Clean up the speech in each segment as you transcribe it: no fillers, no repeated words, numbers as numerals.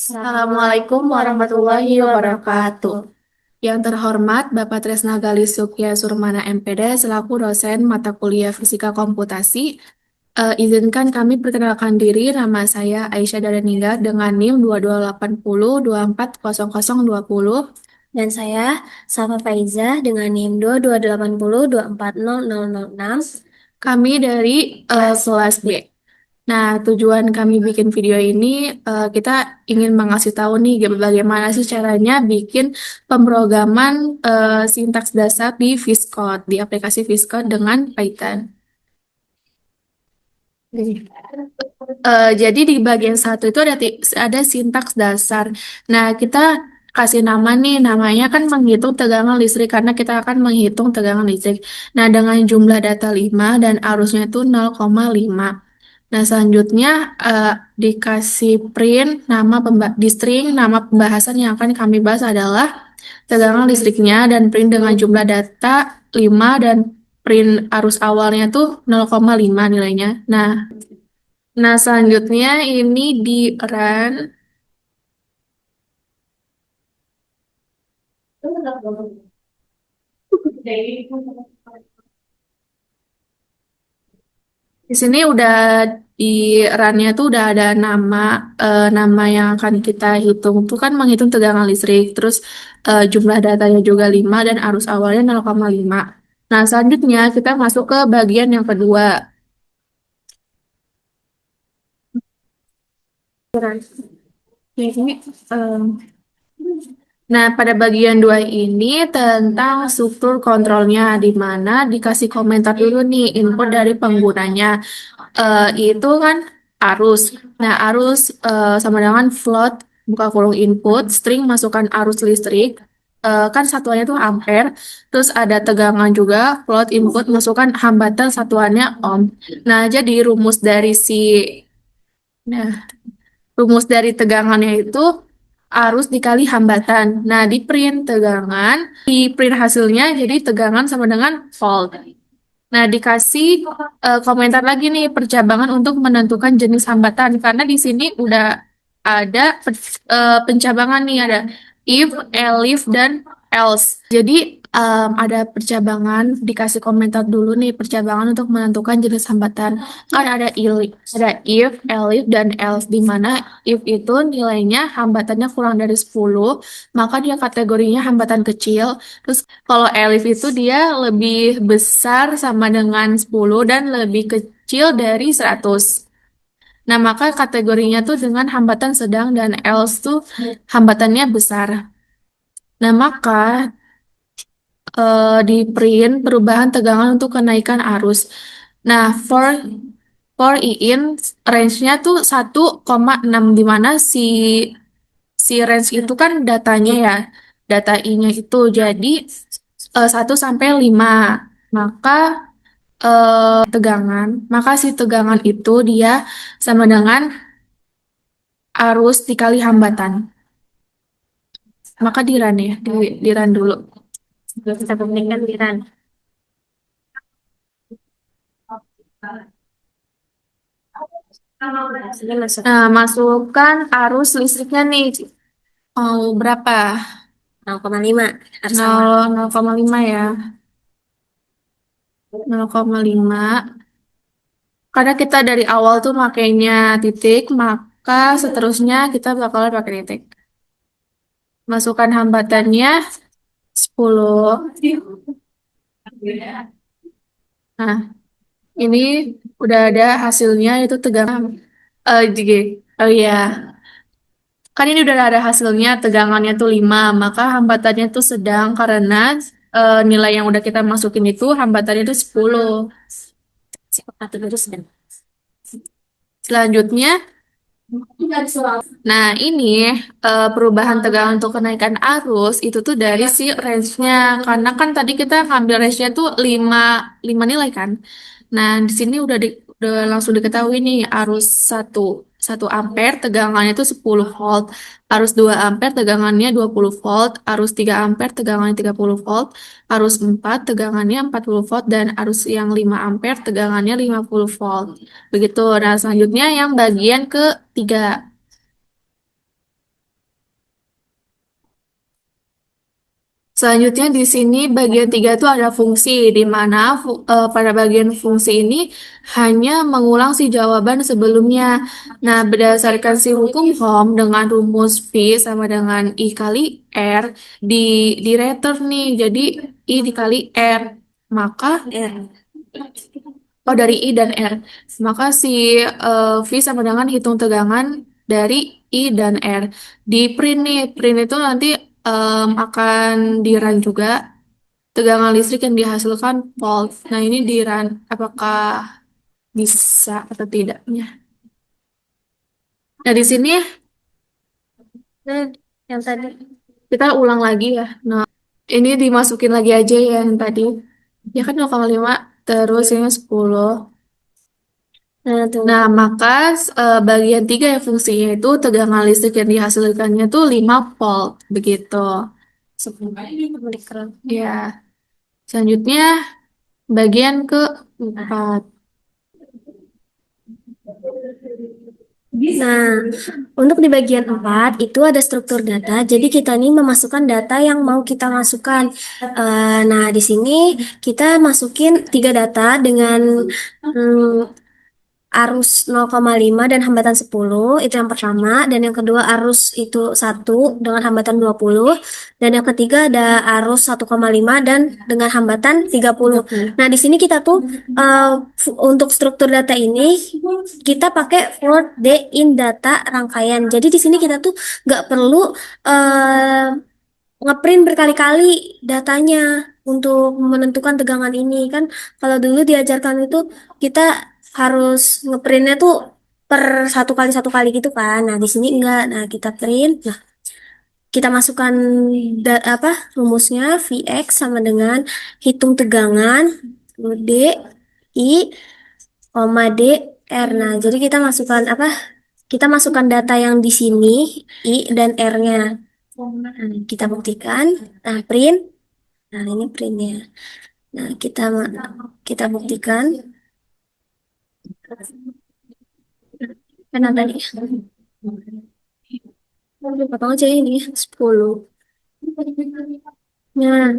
Assalamualaikum warahmatullahi wabarakatuh. Yang terhormat Bapak Tresna Gali Sukya Surmana MPD selaku dosen mata kuliah Fisika Komputasi. Izinkan kami perkenalkan diri, nama saya Aisyah Dadaningrat dengan NIM 2280240020. Dan saya, Safa Faiza, dengan NIM 2280240006. Kami dari kelas B. Nah, tujuan kami bikin video ini, kita ingin mengasih tahu nih bagaimana sih caranya bikin pemrograman sintaks dasar di VS Code, di aplikasi VS Code dengan Python. Jadi di bagian satu itu ada sintaks dasar. Nah, kita kasih nama nih, namanya kan menghitung tegangan listrik karena kita akan menghitung tegangan listrik. Nah, dengan jumlah data 5 dan arusnya itu 0,5. Nah, selanjutnya eh, dikasih print di string nama pembahasan yang akan kami bahas adalah tegangan listriknya dan print dengan jumlah data 5 dan print arus awalnya tuh 0,5 nilainya. Nah, selanjutnya ini di run. Di sini udah di runnya tuh udah ada nama yang akan kita hitung tuh kan menghitung tegangan listrik, terus jumlah datanya juga 5 dan arus awalnya 0,5. Nah, selanjutnya kita masuk ke bagian yang kedua. Ini, nah, pada bagian dua ini tentang struktur kontrolnya, di mana dikasih komentar dulu nih input dari penggunanya. Itu kan arus. Nah, arus sama dengan float, buka kurung input, string masukkan arus listrik, kan satuannya itu ampere, terus ada tegangan juga, float input masukkan hambatan satuannya ohm. Nah, jadi nah, rumus dari tegangannya itu arus dikali hambatan. Nah, di print hasilnya jadi tegangan sama dengan volt. Nah, dikasih komentar lagi nih percabangan untuk menentukan jenis hambatan karena di sini udah ada pencabangan nih ada if, elif dan else. Jadi ada percabangan dikasih komentar dulu nih percabangan untuk menentukan jenis hambatan. Kan ada if, elif dan else di mana if itu nilainya hambatannya kurang dari 10, maka dia kategorinya hambatan kecil. Terus kalau elif itu dia lebih besar sama dengan 10 dan lebih kecil dari 100. Nah, maka kategorinya tuh dengan hambatan sedang dan else tuh hambatannya besar. Nah, maka di print perubahan tegangan untuk kenaikan arus. Nah, for in range-nya tuh 1,6 di mana si range itu kan datanya ya. Data I-nya itu jadi 1 sampai 5. Maka maka si tegangan itu dia sama dengan arus dikali hambatan. Maka di run ya, di run dulu. Kita buktikan di RAN. Sudah masuk Nah, masukkan arus listriknya nih. Mau berapa? 0,5 harus awal. 0,5 ya. 0,5. Karena kita dari awal tuh makainya titik, maka seterusnya kita bakalan pakai titik. Masukkan hambatannya 10. Nah, ini udah ada hasilnya itu tegangan. Jadi, oh iya. Kan ini udah ada hasilnya tegangannya tuh 5, maka hambatannya tuh sedang karena nilai yang udah kita masukin itu hambatannya itu 10. Satu lurus dan Selanjutnya, nah ini perubahan tegangan untuk kenaikan arus itu tuh dari si range-nya. Karena kan tadi kita ngambil range-nya tuh 5 nilai kan. Nah, di sini udah langsung diketahui nih arus satu ampere tegangannya itu 10 volt, arus 2 ampere tegangannya 20 volt, arus 3 ampere tegangannya 30 volt, arus 4 tegangannya 40 volt, dan arus yang 5 ampere tegangannya 50 volt. Begitu. Nah, selanjutnya yang bagian ketiga. Selanjutnya di sini bagian 3 itu ada fungsi, di mana pada bagian fungsi ini hanya mengulang si jawaban sebelumnya. Nah, berdasarkan si hukum Ohm dengan rumus V sama dengan I kali R di di return nih, jadi I dikali R. Maka R. dari I dan R. Maka si V sama dengan hitung tegangan dari I dan R. Di print nih, print itu nanti akan di run juga tegangan listrik yang dihasilkan volt. Nah, ini di run apakah bisa atau tidaknya. Nah, di sini Nah, yang tadi. kita ulang lagi ya. Nah, ini dimasukin lagi aja ya yang tadi. Ya kan 0,5 terus ini 10. Nah, tuh. Nah, maka bagian 3 yang fungsinya itu tegangan listrik yang dihasilkannya tuh 5 volt begitu. Ya, selanjutnya bagian keempat. Nah, untuk di bagian 4 itu ada struktur data. Jadi kita ini memasukkan data yang mau kita masukkan. Nah, di sini kita masukin 3 data dengan arus 0,5 dan hambatan 10 itu yang pertama, dan yang kedua arus itu 1 dengan hambatan 20, dan yang ketiga ada arus 1,5 dan dengan hambatan 30. Nah, di sini kita tuh untuk struktur data ini kita pakai for the in data rangkaian. Jadi di sini kita tuh nggak perlu ngeprint berkali-kali datanya untuk menentukan tegangan ini kan. Kalau dulu diajarkan itu kita harus ngeprintnya tuh per satu kali gitu kan. Nah, di sini enggak. Nah, kita print. Nah, kita masukkan apa rumusnya Vx sama dengan hitung tegangan D I D R. Nah, jadi kita masukkan apa? Kita masukkan data yang di sini I dan R-nya. Nah, kita buktikan. Nah, print. Nah, ini printnya. Nah, kita buktikan. Karena tadi potong aja ini 10. Nah,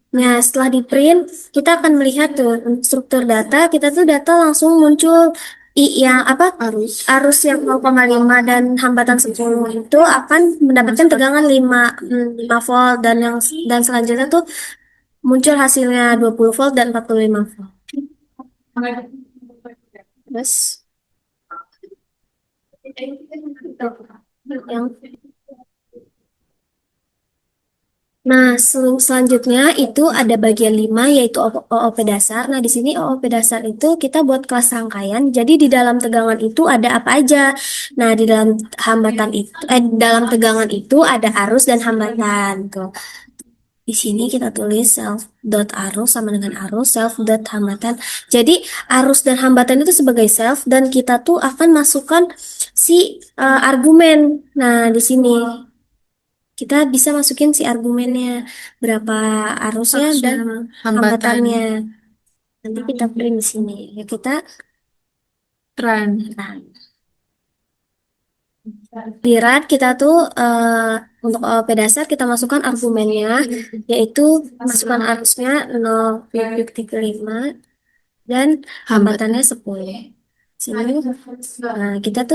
nah, setelah di print, kita akan melihat tuh struktur data. Kita tuh data langsung muncul yang apa arus yang 0,5 dan hambatan 10 itu akan mendapatkan tegangan 5 volt, dan selanjutnya tuh muncul hasilnya 20 volt dan 45 volt. Terus yang Nah, selanjutnya itu ada bagian 5 yaitu OOP dasar. Nah, di sini OOP dasar itu kita buat kelas rangkaian. Jadi di dalam tegangan itu ada apa aja? Nah, di dalam hambatan itu dalam tegangan itu ada arus dan hambatan tuh. Di sini kita tulis self dot arus sama dengan arus, self dot hambatan. Jadi arus dan hambatan itu sebagai self, dan kita tuh akan masukkan si argumen. Nah, di sini kita bisa masukin si argumennya berapa arusnya dan hambatannya. Nanti kita print di sini. Ya, kita Run. di run kita tuh untuk OP dasar kita masukkan argumennya, yaitu masukkan arusnya 0,35 dan hambatannya 10. Sini kita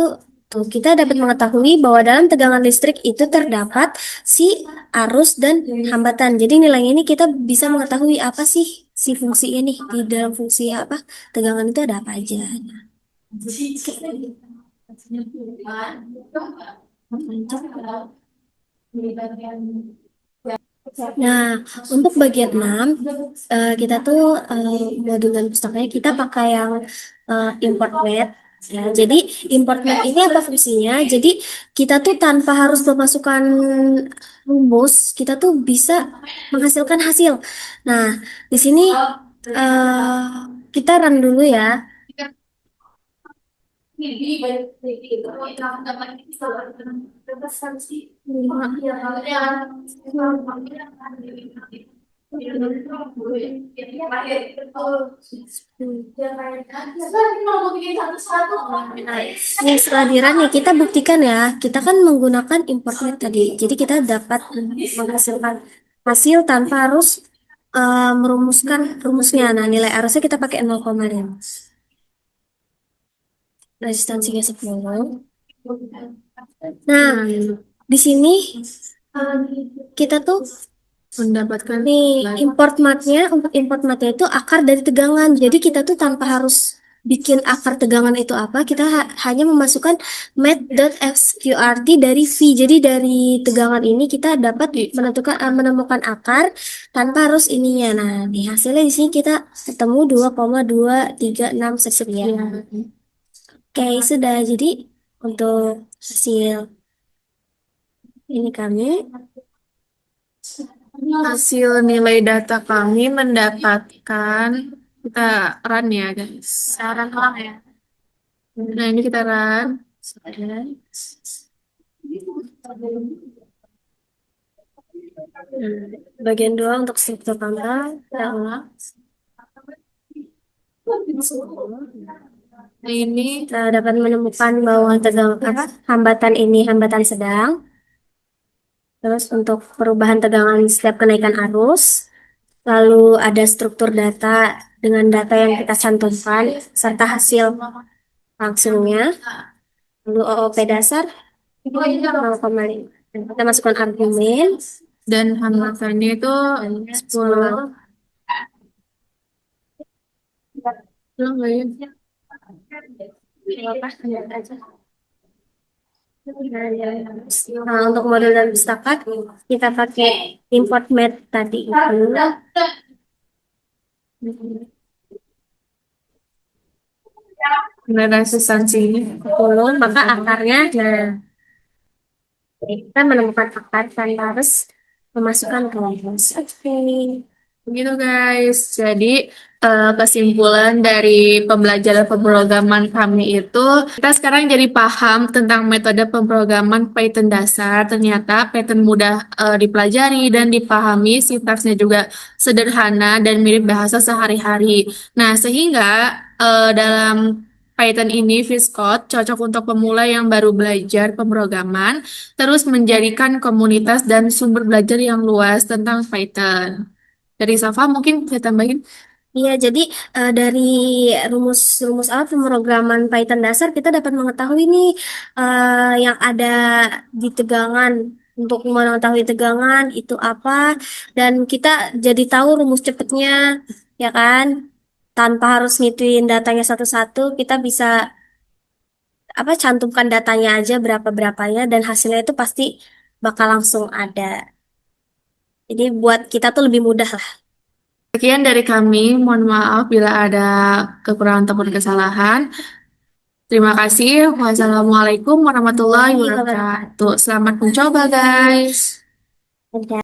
kita dapat mengetahui bahwa dalam tegangan listrik itu terdapat si arus dan hambatan. Jadi nilainya ini kita bisa mengetahui apa sih si fungsi ini, di dalam fungsi apa tegangan itu ada apa aja. Nah, untuk bagian 6, kita tuh modul dan pustakanya kita pakai yang import net. Ya, jadi import net ini apa fungsinya? Jadi kita tuh tanpa harus memasukkan rumus, kita tuh bisa menghasilkan hasil. Nah, di sini kita run dulu ya. Yang setelah di run ya kita buktikan ya, kita kan menggunakan import net tadi. Jadi kita dapat menghasilkan hasil tanpa harus merumuskan rumusnya. Nah, nilai arusnya kita pakai 0,5. Resistansinya 10. Nah, di sini kita tuh Mendapatkan nih import matnya, untuk import matnya itu akar dari tegangan. Jadi kita tuh tanpa harus bikin akar tegangan itu apa, kita hanya memasukkan mat.sqrt dari V. Jadi dari tegangan ini kita dapat menemukan akar tanpa harus ininya. Nah, di hasilnya di sini kita ketemu 2,236 sekian. Oke, sudah. Jadi untuk hasil ini kami hasil nilai data kami mendapatkan, kita run ya guys. Run ulang ya. Nah ini kita run. bagian 2 untuk struktur pangkal. Kita ulang. Nah ini Kita dapat menemukan bahwa hambatan ini hambatan sedang. Terus untuk perubahan tegangan setiap kenaikan arus. Lalu ada struktur data dengan data yang kita cantumkan serta hasil langsungnya. Lalu OOP dasar 0,5. Kita masukkan argumen dan hambatannya itu 10. Belum nggak ya? Nah, untuk modul dan pustaka kita pakai import mat tadi itu. Nah resistansinya 10, maka akarnya, nah kita menemukan akar tanpa harus memasukkan rumus. Oke. begitu guys. Jadi kesimpulan dari pembelajaran pemrograman kami itu, kita sekarang jadi paham tentang metode pemrograman Python dasar. Ternyata Python mudah dipelajari dan dipahami, sintaksnya juga sederhana dan mirip bahasa sehari-hari. Nah, sehingga dalam Python ini, VS Code cocok untuk pemula yang baru belajar pemrograman, terus menjadikan komunitas dan sumber belajar yang luas tentang Python. Dari Safa mungkin bisa tambahin. Iya, jadi dari rumus-rumus pemrograman Python dasar kita dapat mengetahui nih yang ada di tegangan. Untuk mengetahui tegangan itu apa, dan kita jadi tahu rumus cepetnya, ya kan? Tanpa harus ngituin datanya satu-satu, kita bisa cantumkan datanya aja berapa-berapanya dan hasilnya itu pasti bakal langsung ada. Jadi buat kita tuh lebih mudah lah. Sekian dari kami. Mohon maaf bila ada kekurangan ataupun kesalahan. Terima kasih. Wassalamualaikum warahmatullahi wabarakatuh. Selamat mencoba, guys. Dadah.